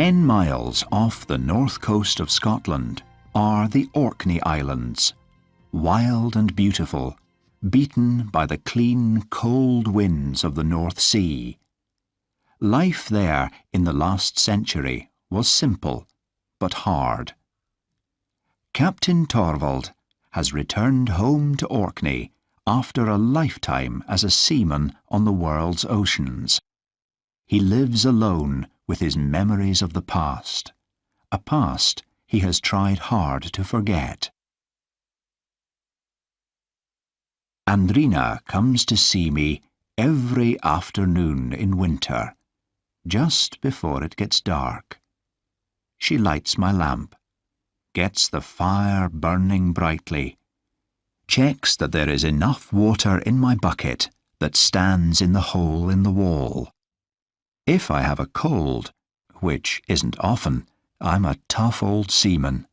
10 miles off the north coast of Scotland are the Orkney Islands, wild and beautiful, beaten by the clean, cold winds of the North Sea. Life there in the last century was simple, but hard. Captain Torvald has returned home to Orkney after a lifetime as a seaman on the world's oceans. He lives alone with his memories of the past, a past he has tried hard to forget. Andrina comes to see me every afternoon in winter, just before it gets dark. She lights my lamp, gets the fire burning brightly, checks that there is enough water in my bucket that stands in the hole in the wall. If I have a cold, which isn't often, I'm a tough old seaman.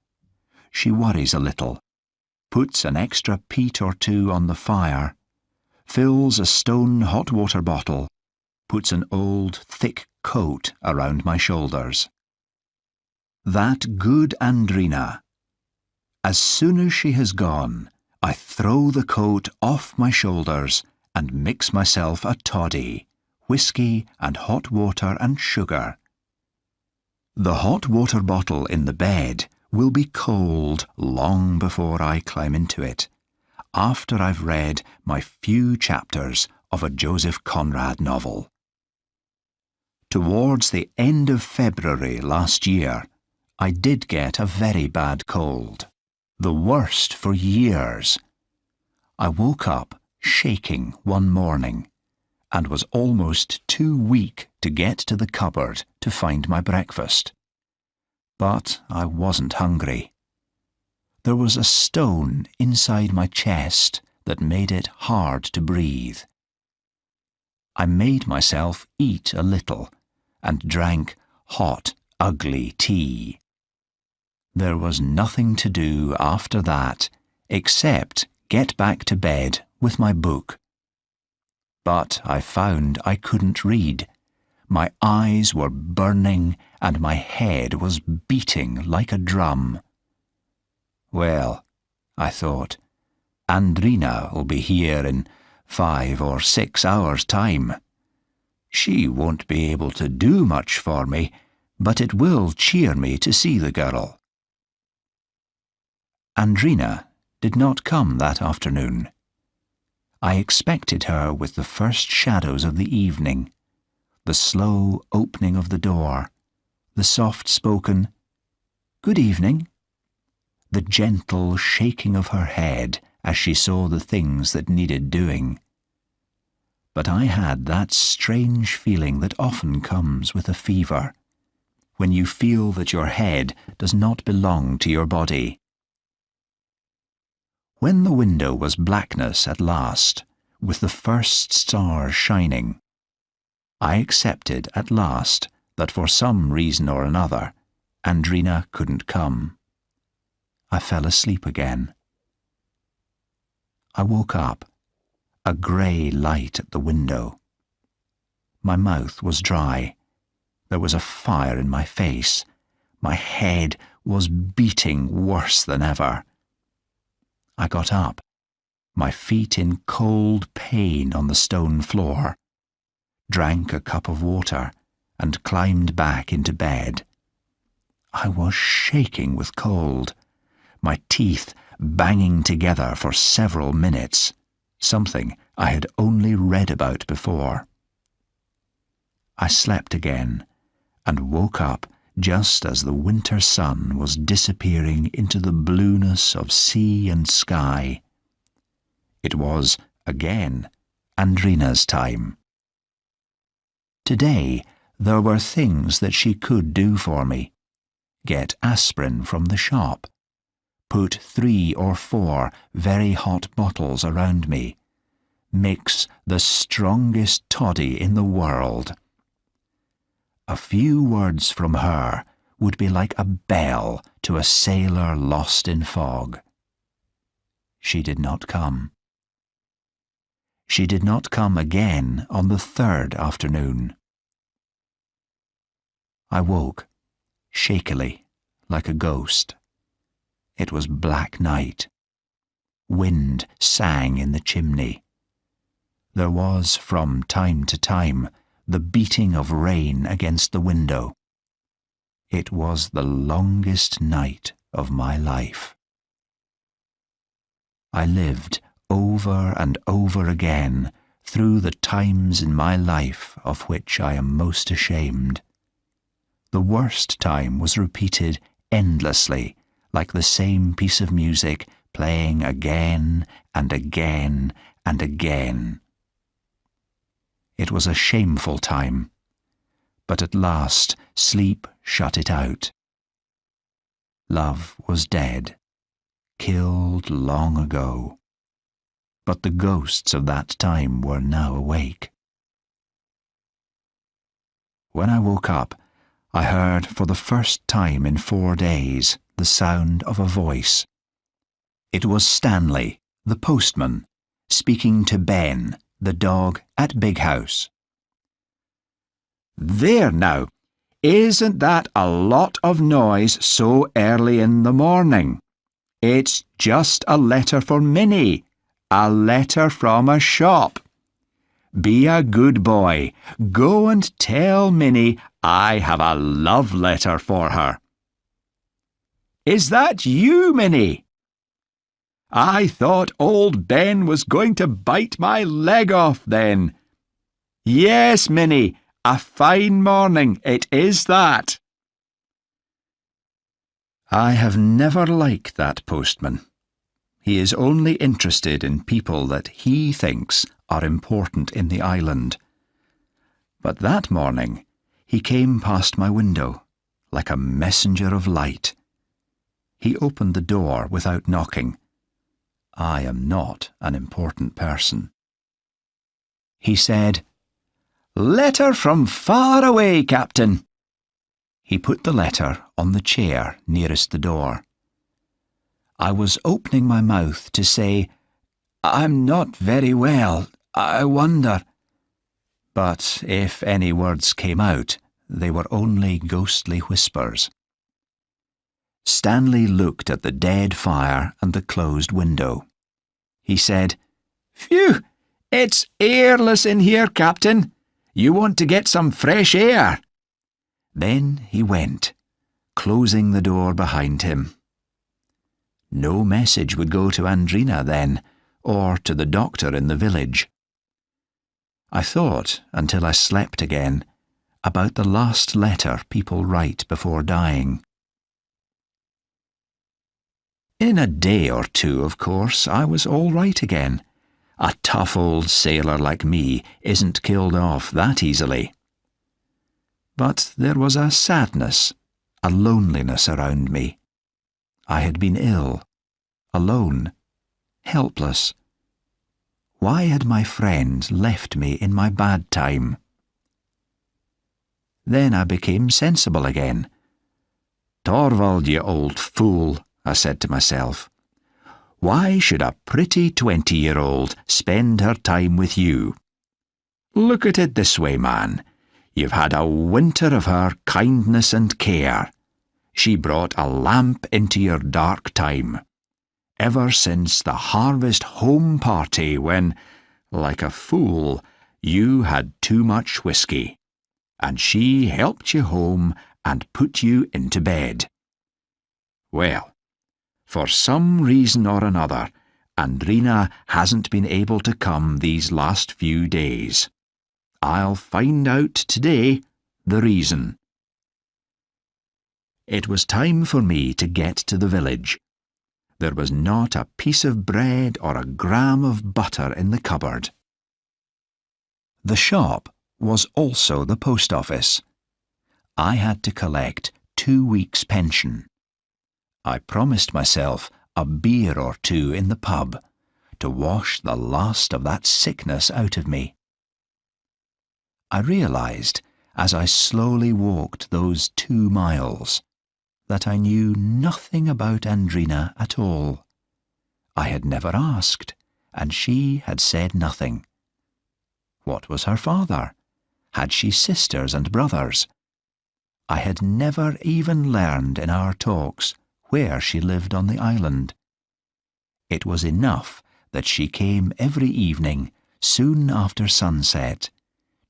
She worries a little, puts an extra peat or two on the fire, fills a stone hot water bottle, puts an old thick coat around my shoulders. That good Andrina. As soon as she has gone, I throw the coat off my shoulders and mix myself a toddy, whiskey and hot water and sugar. The hot water bottle in the bed will be cold long before I climb into it, after I've read my few chapters of a Joseph Conrad novel. Towards the end of February last year, I did get a very bad cold, the worst for years. I woke up shaking one morning and was almost too weak to get to the cupboard to find my breakfast. But I wasn't hungry. There was a stone inside my chest that made it hard to breathe. I made myself eat a little and drank hot, ugly tea. There was nothing to do after that except get back to bed with my book. But I found I couldn't read. My eyes were burning and my head was beating like a drum. Well, I thought, Andrina'll be here in 5 or 6 hours' time. She won't be able to do much for me, but it will cheer me to see the girl. Andrina did not come that afternoon. I expected her with the first shadows of the evening, the slow opening of the door, the soft-spoken, "Good evening," the gentle shaking of her head as she saw the things that needed doing. But I had that strange feeling that often comes with a fever, when you feel that your head does not belong to your body. When the window was blackness at last, with the first stars shining, I accepted at last that for some reason or another, Andrina couldn't come. I fell asleep again. I woke up, a grey light at the window. My mouth was dry. There was a fire in my face. My head was beating worse than ever. I got up, my feet in cold pain on the stone floor, drank a cup of water, and climbed back into bed. I was shaking with cold, my teeth banging together for several minutes, something I had only read about before. I slept again, and woke up just as the winter sun was disappearing into the blueness of sea and sky. It was, again, Andrina's time. Today there were things that she could do for me. Get aspirin from the shop. Put 3 or 4 very hot bottles around me. Mix the strongest toddy in the world. A few words from her would be like a bell to a sailor lost in fog. She did not come. She did not come again on the 3rd afternoon. I woke shakily, like a ghost. It was black night. Wind sang in the chimney. There was, from time to time, the beating of rain against the window. It was the longest night of my life. I lived over and over again through the times in my life of which I am most ashamed. The worst time was repeated endlessly, like the same piece of music playing again and again and again. It was a shameful time, but at last sleep shut it out. Love was dead, killed long ago, but the ghosts of that time were now awake. When I woke up, I heard for the first time in 4 days the sound of a voice. It was Stanley, the postman, speaking to Ben, the dog at Big House. "There now, isn't that a lot of noise so early in the morning? It's just a letter for Minnie, a letter from a shop. Be a good boy, go and tell Minnie I have a love letter for her." "Is that you, Minnie? I thought old Ben was going to bite my leg off then. Yes, Minnie, a fine morning, it is that." I have never liked that postman. He is only interested in people that he thinks are important in the island. But that morning he came past my window like a messenger of light. He opened the door without knocking. I am not an important person. He said, "Letter from far away, Captain." He put the letter on the chair nearest the door. I was opening my mouth to say, "I'm not very well, I wonder." But if any words came out, they were only ghostly whispers. Stanley looked at the dead fire and the closed window. He said, "Phew, it's airless in here, Captain. You want to get some fresh air." Then he went, closing the door behind him. No message would go to Andrina then, or to the doctor in the village. I thought, until I slept again, about the last letter people write before dying. In a day or two, of course, I was all right again. A tough old sailor like me isn't killed off that easily. But there was a sadness, a loneliness around me. I had been ill, alone, helpless. Why had my friend left me in my bad time? Then I became sensible again. "Torvald, you old fool," I said to myself. "Why should a pretty 20-year-old spend her time with you? Look at it this way, man. You've had a winter of her kindness and care. She brought a lamp into your dark time. Ever since the harvest home party when, like a fool, you had too much whiskey, and she helped you home and put you into bed. Well, for some reason or another, Andrina hasn't been able to come these last few days. I'll find out today the reason." It was time for me to get to the village. There was not a piece of bread or a gram of butter in the cupboard. The shop was also the post office. I had to collect 2 weeks' pension. I promised myself a beer or 2 in the pub to wash the last of that sickness out of me. I realised, as I slowly walked those 2 miles, that I knew nothing about Andrina at all. I had never asked, and she had said nothing. What was her father? Had she sisters and brothers? I had never even learned in our talks where she lived on the island. It was enough that she came every evening soon after sunset,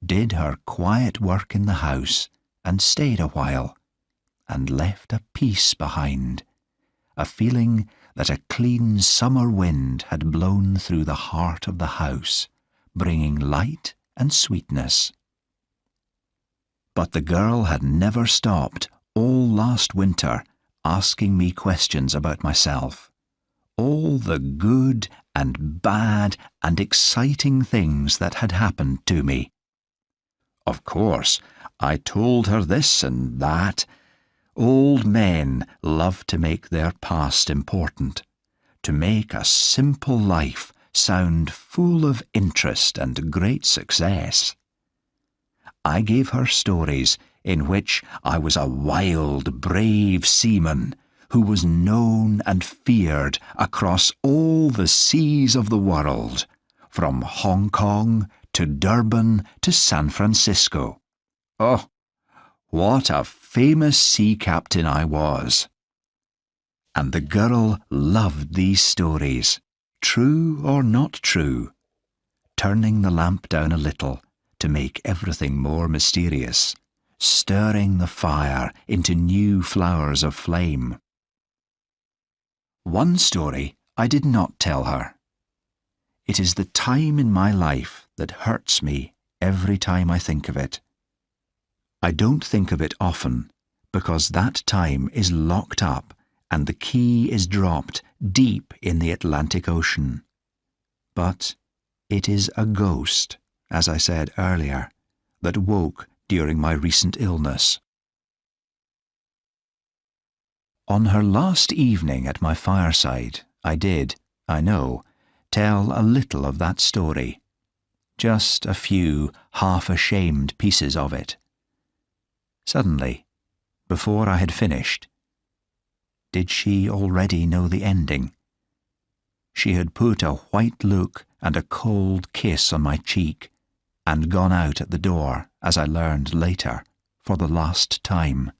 did her quiet work in the house, and stayed a while, and left a peace behind, a feeling that a clean summer wind had blown through the heart of the house, bringing light and sweetness. But the girl had never stopped all last winter asking me questions about myself, all the good and bad and exciting things that had happened to me. Of course, I told her this and that. Old men love to make their past important, to make a simple life sound full of interest and great success. I gave her stories in which I was a wild, brave seaman who was known and feared across all the seas of the world, from Hong Kong to Durban to San Francisco. Oh, what a famous sea captain I was! And the girl loved these stories, true or not true, turning the lamp down a little to make everything more mysterious, stirring the fire into new flowers of flame. One story I did not tell her. It is the time in my life that hurts me every time I think of it. I don't think of it often, because that time is locked up and the key is dropped deep in the Atlantic Ocean. But it is a ghost, as I said earlier, that woke during my recent illness. On her last evening at my fireside, I did, I know, tell a little of that story, just a few half-ashamed pieces of it. Suddenly, before I had finished, did she already know the ending? She had put a white look and a cold kiss on my cheek and gone out at the door, as I learned later, for the last time.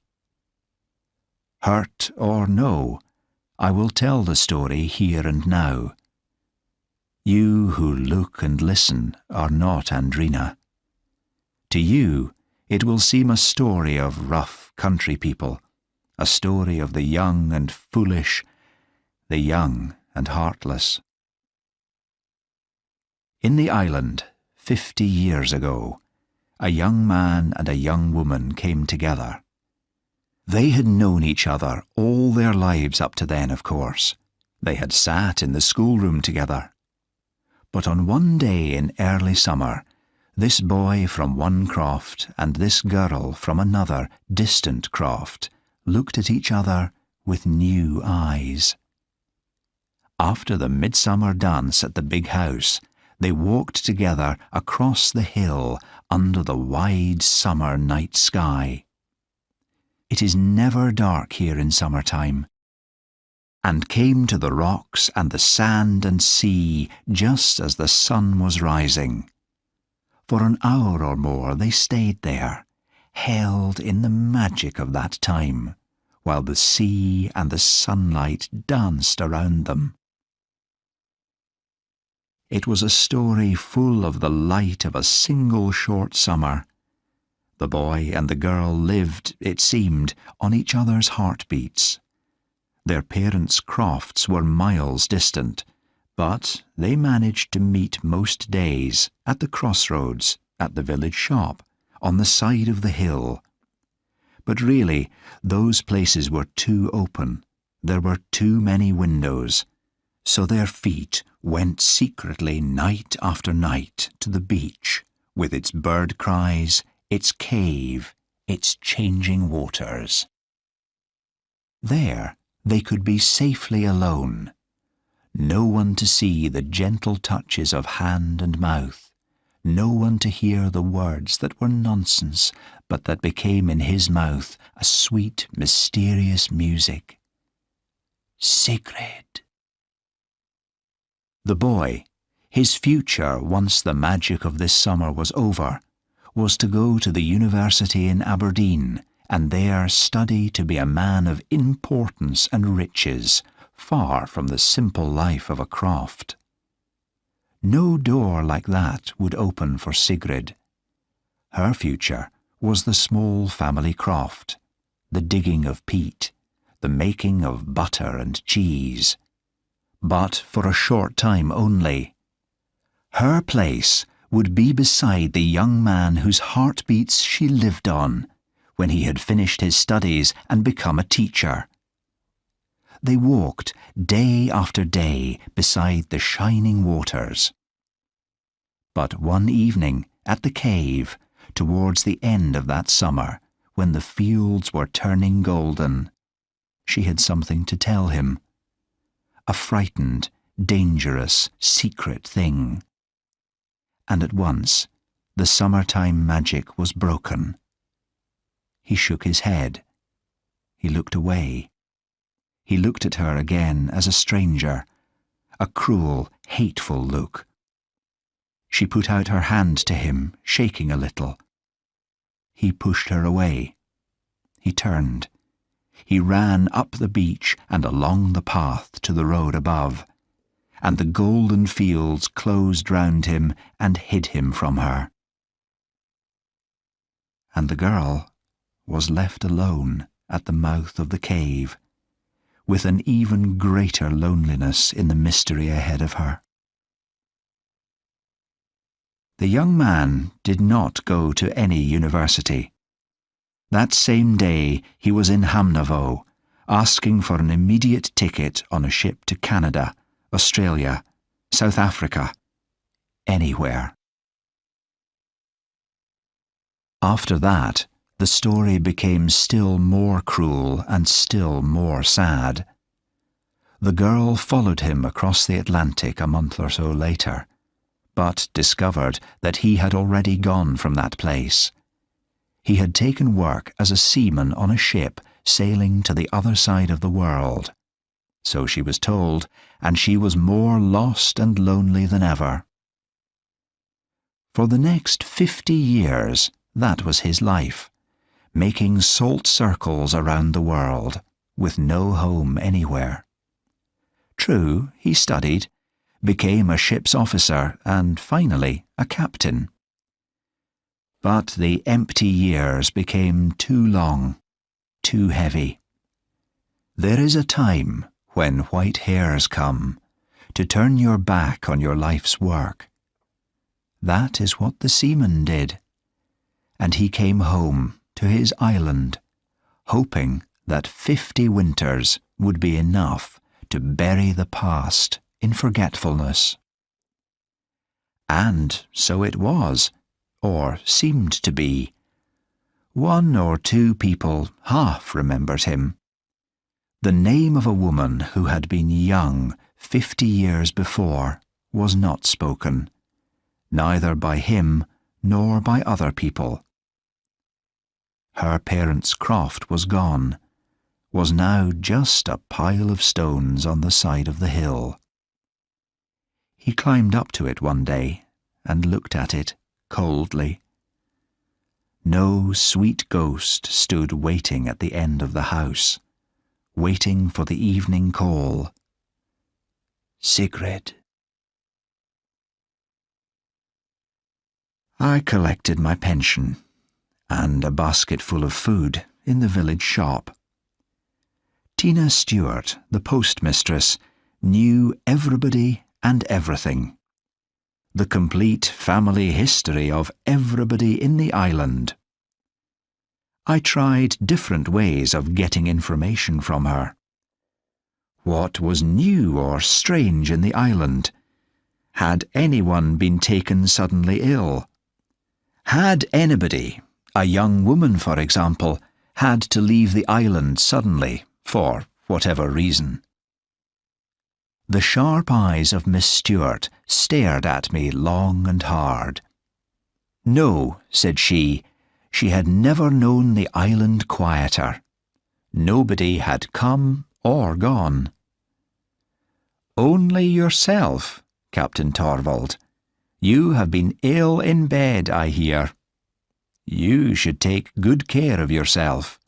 Hurt or no, I will tell the story here and now. You who look and listen are not Andrina. To you, it will seem a story of rough country people, a story of the young and foolish, the young and heartless. In the island, 50 years ago, a young man and a young woman came together. They had known each other all their lives up to then, of course. They had sat in the schoolroom together. But on one day in early summer, this boy from one croft and this girl from another distant croft looked at each other with new eyes. After the midsummer dance at the big house, they walked together across the hill under the wide summer night sky. It is never dark here in summertime, and came to the rocks and the sand and sea just as the sun was rising. For an hour or more they stayed there, held in the magic of that time, while the sea and the sunlight danced around them. It was a story full of the light of a single short summer. The boy and the girl lived, it seemed, on each other's heartbeats. Their parents' crofts were miles distant, but they managed to meet most days at the crossroads, at the village shop, on the side of the hill. But really, those places were too open. There were too many windows. So their feet went secretly night after night to the beach, with its bird cries, its cave, its changing waters. There they could be safely alone. No one to see the gentle touches of hand and mouth, no one to hear the words that were nonsense, but that became in his mouth a sweet, mysterious music. Sacred. The boy, his future once the magic of this summer was over, was to go to the university in Aberdeen and there study to be a man of importance and riches, far from the simple life of a croft. No door like that would open for Sigrid. Her future was the small family croft, the digging of peat, the making of butter and cheese. But for a short time only. Her place would be beside the young man whose heartbeats she lived on, when he had finished his studies and become a teacher. They walked day after day beside the shining waters. But one evening at the cave, towards the end of that summer, when the fields were turning golden, she had something to tell him. A frightened, dangerous, secret thing. And at once the summertime magic was broken. He shook his head. He looked away. He looked at her again as a stranger, a cruel, hateful look. She put out her hand to him, shaking a little. He pushed her away. He turned. He ran up the beach and along the path to the road above, and the golden fields closed round him and hid him from her. And the girl was left alone at the mouth of the cave, with an even greater loneliness in the mystery ahead of her. The young man did not go to any university. That same day he was in Hamnavo, asking for an immediate ticket on a ship to Canada, Australia, South Africa, anywhere. After that, the story became still more cruel and still more sad. The girl followed him across the Atlantic a month or so later, but discovered that he had already gone from that place. He had taken work as a seaman on a ship sailing to the other side of the world. So she was told, and she was more lost and lonely than ever. For the next 50 years, that was his life, making salt circles around the world, with no home anywhere. True, he studied, became a ship's officer, and finally a captain. But the empty years became too long, too heavy. There is a time when white hairs come, to turn your back on your life's work. That is what the seaman did, and he came home to his island, hoping that 50 winters would be enough to bury the past in forgetfulness. And so it was, or seemed to be. 1 or 2 people half remembered him. The name of a woman who had been young 50 years before was not spoken, neither by him nor by other people. Her parents' croft was gone, was now just a pile of stones on the side of the hill. He climbed up to it one day and looked at it coldly. No sweet ghost stood waiting at the end of the house, waiting for the evening call. Sigrid. I collected my pension and a basket full of food in the village shop. Tina Stewart, the postmistress, knew everybody and everything. The complete family history of everybody in the island. I tried different ways of getting information from her. What was new or strange in the island? Had anyone been taken suddenly ill? Had anybody, a young woman for example, had to leave the island suddenly, for whatever reason? The sharp eyes of Miss Stewart stared at me long and hard. No, said she had never known the island quieter. Nobody had come or gone. Only yourself, Captain Torvald. You have been ill in bed, I hear. You should take good care of yourself.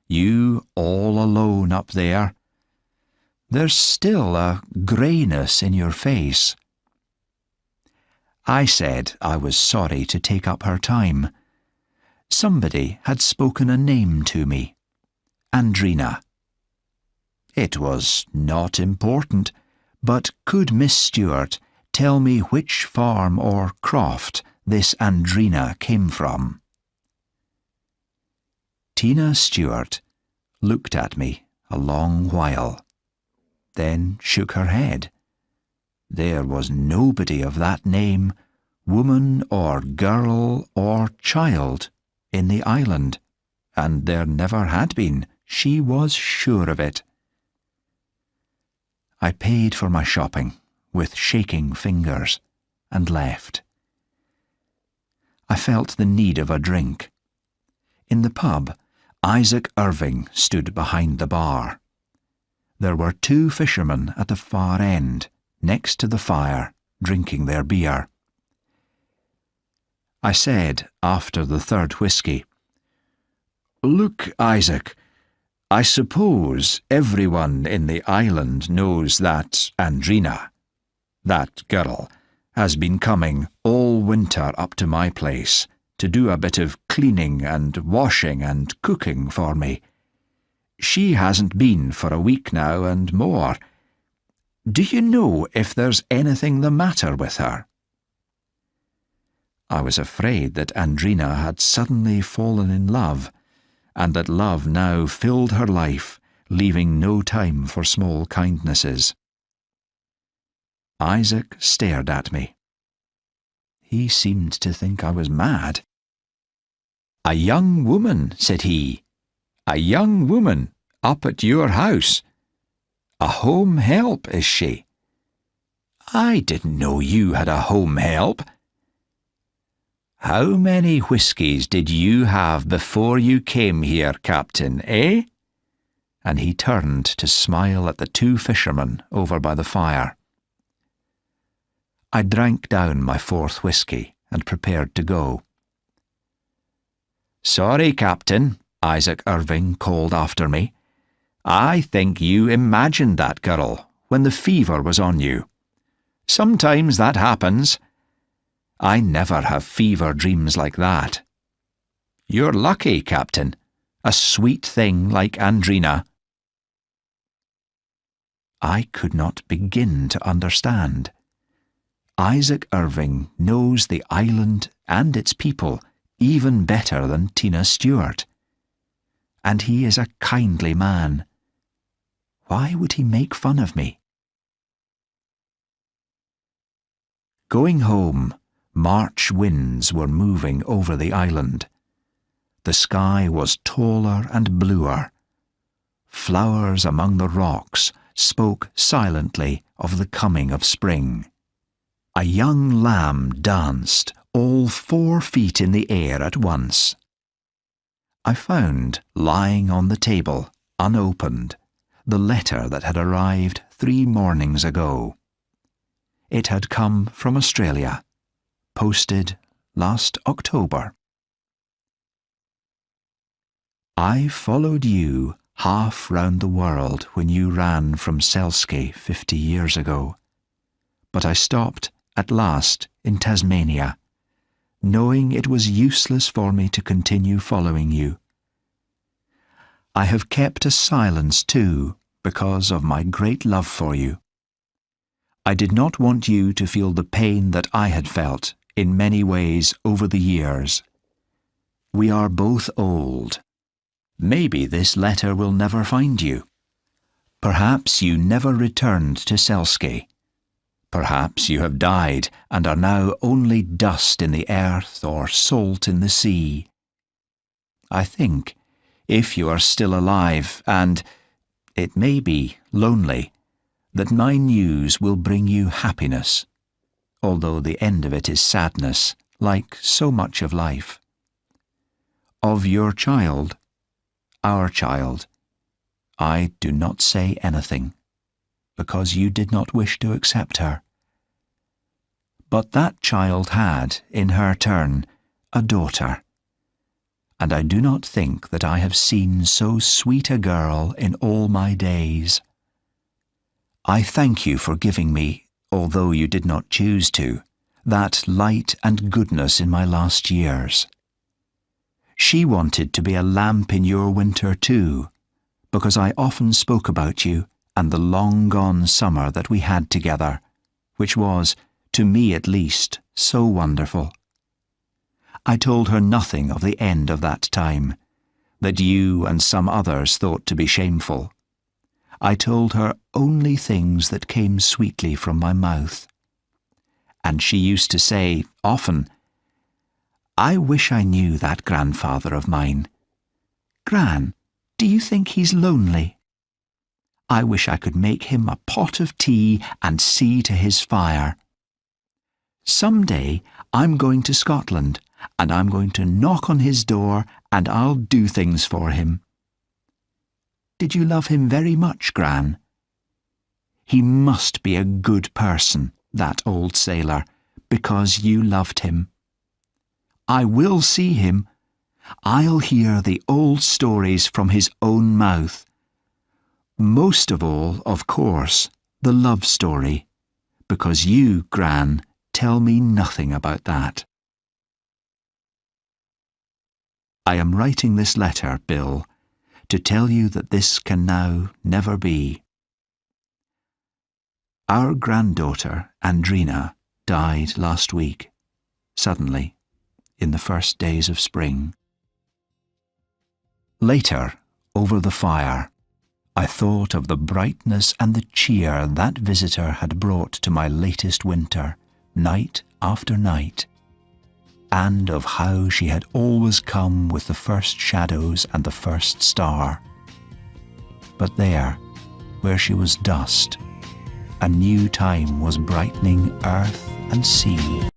You all alone up there. There's still a greyness in your face." I said I was sorry to take up her time. Somebody had spoken a name to me. Andrina. It was not important, but could Miss Stewart tell me which farm or croft this Andrina came from? Tina Stewart looked at me a long while, then shook her head. There was nobody of that name, woman or girl or child, in the island, and there never had been. She was sure of it. I paid for my shopping with shaking fingers and left. I felt the need of a drink. In the pub, Isaac Irving stood behind the bar. There were 2 fishermen at the far end, next to the fire, drinking their beer. I said, after the 3rd whisky, "Look, Isaac, I suppose everyone in the island knows that Andrina, that girl, has been coming all winter up to my place to do a bit of cleaning and washing and cooking for me. She hasn't been for a week now and more. Do you know if there's anything the matter with her?" I was afraid that Andrina had suddenly fallen in love, and that love now filled her life, leaving no time for small kindnesses. Isaac stared at me. He seemed to think I was mad. "A young woman," said he. "A young woman up at your house. A home help, is she? I didn't know you had a home help. How many whiskies did you have before you came here, Captain, eh?" And he turned to smile at the 2 fishermen over by the fire. I drank down my 4th whisky and prepared to go. "Sorry, Captain," Isaac Irving called after me. "I think you imagined that girl when the fever was on you. Sometimes that happens. I never have fever dreams like that. You're lucky, Captain. A sweet thing like Andrina." I could not begin to understand. Isaac Irving knows the island and its people even better than Tina Stewart. And he is a kindly man. Why would he make fun of me? Going home, March winds were moving over the island. The sky was taller and bluer. Flowers among the rocks spoke silently of the coming of spring. A young lamb danced, all 4 feet in the air at once. I found, lying on the table, unopened, the letter that had arrived 3 mornings ago. It had come from Australia, posted last October. I followed you half round the world when you ran from Selsky 50 years ago, but I stopped at last in Tasmania, knowing it was useless for me to continue following you. I have kept a silence too, because of my great love for you. I did not want you to feel the pain that I had felt in many ways over the years. We are both old. Maybe this letter will never find you. Perhaps you never returned to Selsky. Perhaps you have died and are now only dust in the earth or salt in the sea. I think, if you are still alive and, it may be, lonely, that my news will bring you happiness, although the end of it is sadness, like so much of life. Of your child, our child, I do not say anything, because you did not wish to accept her. But that child had, in her turn, a daughter, and I do not think that I have seen so sweet a girl in all my days. I thank you for giving me, although you did not choose to, that light and goodness in my last years. She wanted to be a lamp in your winter too, because I often spoke about you and the long-gone summer that we had together, which was, to me at least, so wonderful. I told her nothing of the end of that time, that you and some others thought to be shameful. I told her only things that came sweetly from my mouth. And she used to say, often, "I wish I knew that grandfather of mine. Gran, do you think he's lonely? I wish I could make him a pot of tea and see to his fire. Some day I'm going to Scotland, and I'm going to knock on his door and I'll do things for him." Did you love him very much, Gran? He must be a good person, that old sailor, because you loved him. I will see him. I'll hear the old stories from his own mouth. Most of all, of course, the love story, because you, Gran, tell me nothing about that. I am writing this letter, Bill, to tell you that this can now never be. Our granddaughter, Andrina, died last week, suddenly, in the first days of spring. Later, over the fire, I thought of the brightness and the cheer that visitor had brought to my latest winter, night after night, and of how she had always come with the first shadows and the first star. But there, where she was dust, a new time was brightening earth and sea.